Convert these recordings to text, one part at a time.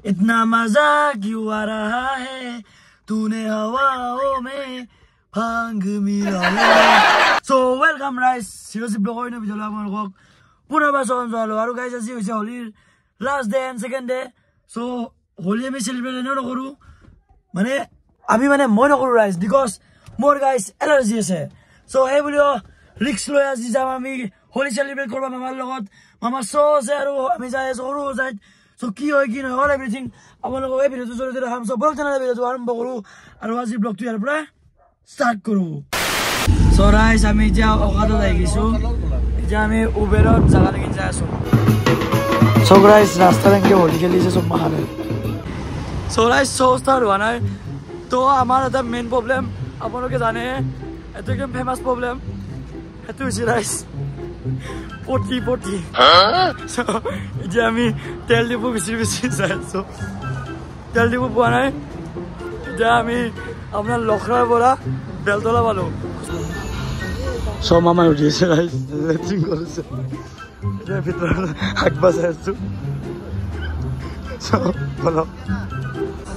इतना मजा क्यों आ रहा है तूने हवाओं में भांग मिला so welcome guys seriously blog होइने भिडियो আপোনালোকক পুনৰবাৰ স্বাগতম জনালো আৰু গাইস আজি হৈছে হোলিৰ last day and second day so Holi আমি সেলিব্ৰেট নকৰো মানে আমি মানে মই নকৰো গাইস বিকজ মোৰ গাইস এলাৰ্জি আছে সো এই ভিডিও ৰিস্ক লৈ আজি যাম আমি হোলি সেলিব্ৰেট কৰিব মামাৰ লগত মামা সো আছে আৰু আমি যাই সৰু যাই সো কি হয় কি নহয় এভৰিথিং আপোনালোকক এই ভিডিওটো জৰিয়তে দেখাম সো বল চেনেলৰ ভিডিওটো আৰম্ভ কৰো আৰু আজি ব্লগটো ইয়াৰ পৰা স্টাৰ্ট কৰো সো গাইস আমি যা অকাদত আহি গিছো এতিয়া আমি উবেৰত জাগা লাগি যাই আছো সো গাইস ৰাস্তা লেকে হোলি খেলিছে সব মাহাৰে সো গাইস সো স্টাৰ্ট হোৱা নাই তো আমাৰ এটা মেইন প্ৰবলেম আপোনালোকে জানে এটা একদম ফেমাস প্ৰবলেম এটো হৈছে গাইস পটি সো এতিয়া আমি তেল দিব বেছি যাই আছো তেল দিব পোৱা নাই এতিয়া আমি আপনাৰ লখৰাৰ পৰা বেলতলা পালো সব মামা উঠিছে গাইস লেট্ৰিন কৰিছে এতিয়া ভিতৰত আগবা যাই আছো সো বলো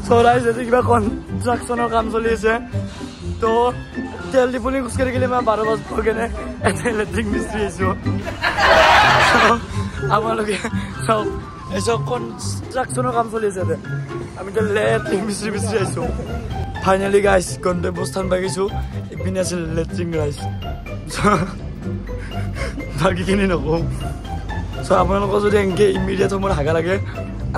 সো গাইস এতিয়া কিবা কনষ্ট্ৰাকচনৰ কাম চলি আছে তো তেল দিবলৈ খোজকাঢ়ি গেলে মই 12 বজ পৰকেনে এটা লেট্ৰিন মিস্ত্ৰী আছো আপোনালোকে সব এসব কনস্ট্রাকশনের কাম চলি আছে আমি তো লেট্রিন মিস্ত্রি আইছো ফাইনালি গাইস গন্তব্যস্থান পাইছো ইপিনে আছে লেট্রিন গাইস বাকি কিনি নকো সো আপোনালোক যদি এনেকে ইমিডিয়েট সময় হাগা লাগে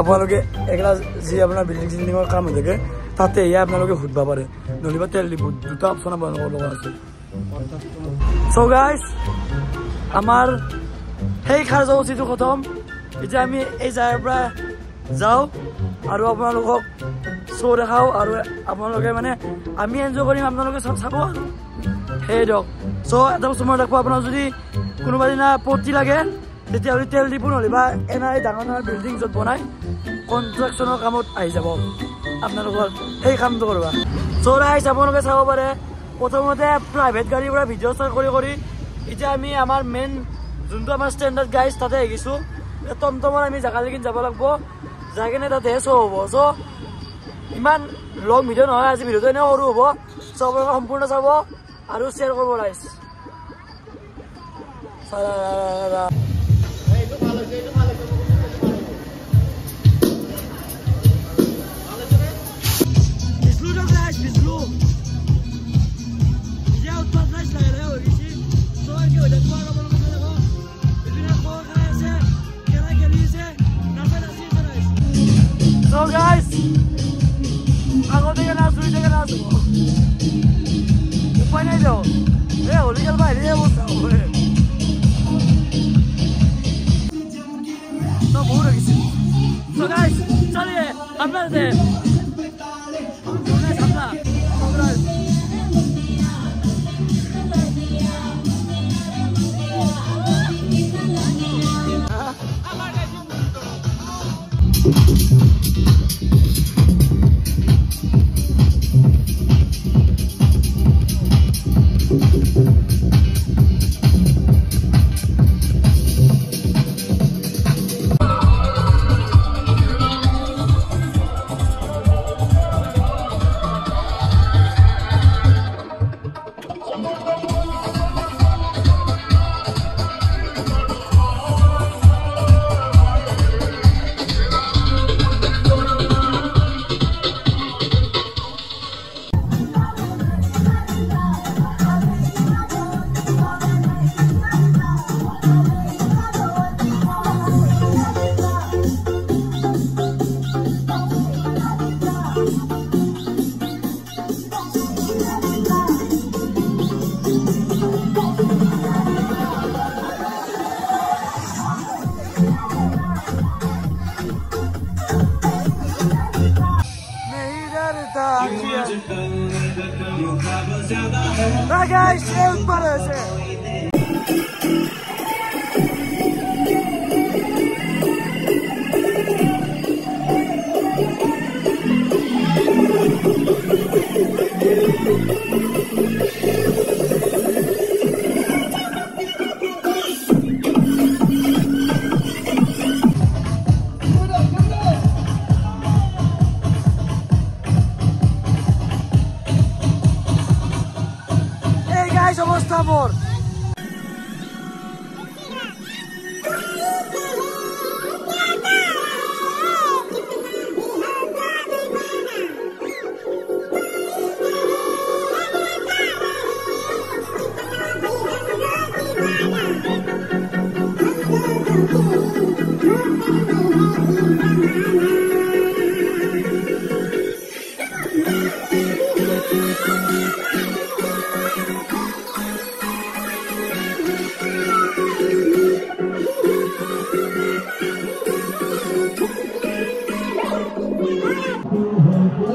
আপোনালোকে একলা যি আপোনাৰ বিল্ডিঙৰ কাম হৈ থাকে তাতে এয়া আপোনালোকে হুদবা পাৰে নলিবা তেল দিব দুটা অপচন আপোনালোকৰ লগত আছে সো গাইস আমাৰ সেই কাৰ্যসূচীটো খতম এতিয়া আমি এই জায়গাৰ পৰা যাওঁ আৰু আপোনালোকক শ্ব' দেখাওঁ আৰু আপোনালোকে মানে আমি এনজয় কৰিম আপোনালোকে চব চাব সেই দিয়ক চ' এটা বস্তু মই দেখোঁ আপোনাৰ যদি কোনোবা দিনা পটি লাগে তেতিয়াহ'লে তেল দিব নহ'লে বা এনাই ডাঙৰ বিল্ডিং য'ত বনাই কনষ্ট্ৰাকশ্যনৰ কামত আহি যাব আপোনালোকৰ সেই কামটো কৰিব চ' ৰাইজ আপোনালোকে চাব পাৰে প্ৰথমতে প্ৰাইভেট গাড়ীৰ পৰা ভিডিঅ' ষ্টাৰ্ট কৰি এতিয়া আমি আমাৰ মেইন যোনটো আমাৰ ষ্টেণ্ডাৰ্ড গাইজ তাতে আহিছোঁ টমটমৰ আমি জাগালৈকে যাব লাগিব যাই কিনে তাতে শ্ব' হ'ব চ' ইমান লং ভিডিঅ' নহয় আজি ভিডিঅ'টো এনেও সৰু হ'ব চ' আপোনালোকে সম্পূৰ্ণ চাব আৰু শ্বেয়াৰ কৰিব ৰাইজ So guys, আগতে কেনা আছো এতিয়া কেনা আছো উপায় নাই যাও হোলি খেলবা হেৰিয়ে বস্তা হ'লে তো বহুত লাগিছে So guys, চলিয়ে আপনাদের guys, el parece. Mustafa.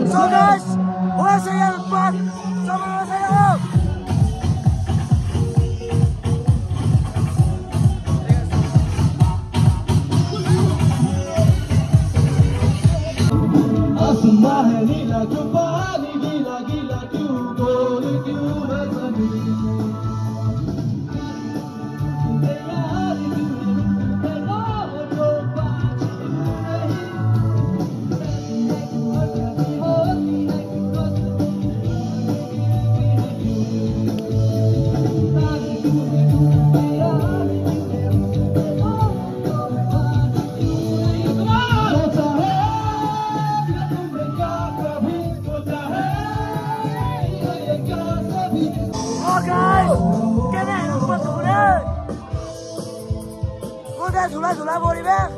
So guys, wala saya lepas sama saya. Zula boleh ber.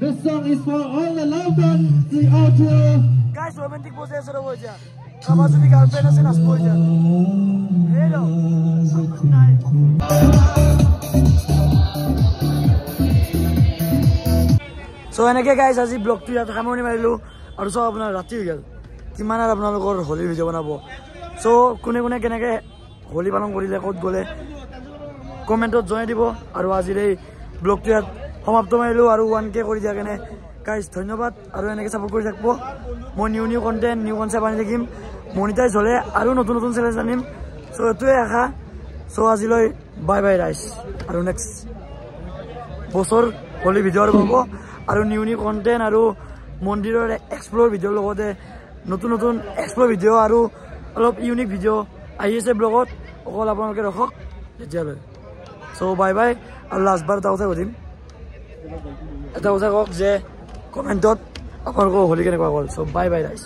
This song is for all the lovers, the outro. Guys, romantic pose ऐसा रहो जा. Kamu sudah girlfriend ऐसे nas pose जा. Hello. So এনেকে guys আজি blog টো ইয়াত সামৰণি মাৰিলো আৰু সব আপোনাৰ ৰাতি হৈ গল কিমান আৰু আপোনালোকৰ হোলি ভিডিঅ বনাব সো কোনে কোনে কেনেকে হোলি পালন কৰিলে ক'ত গলে কমেন্টত জনাই দিব আৰু আজিৰ এই ব্লগ টো ইয়াত সমাপ্ত মাৰিলো আৰু 1k কৰি দিয়া কেনে গাইস ধন্যবাদ আৰু এনেকে সাপোৰ্ট কৰি থাকব মই নিউ কন্টেন্ট নিউ কনসেপ্ট আনি থাকিম মনিটাইজ হলে আৰু নতুন নতুন চ্যালেঞ্জ আনিম সো এটোৱে আশা সো আজিলৈ বাই বাই গাইস আৰু নেক্সট বছৰ হোলি ভিডিঅ কৰিব আৰু নিউ কন্টেন্ট আৰু মন্দিৰৰ এক্সপ্লোৰ ভিডিঅ লগতে নতুন নতুন এক্সপ্লোৰ ভিডিঅ আৰু অলপ ইউনিক ভিডিঅ আহি আছে ব্লগত অকল আপোনালোকে ৰখক তেতিয়ালৈ চ' বাই বাই আৰু লাষ্টবাৰ এটা কথা সুধিম এটা কথা কওক যে কমেণ্টত আপোনালোকৰ হোলী কেনেকুৱা গ'ল চ' বাই বাই ৰাইজ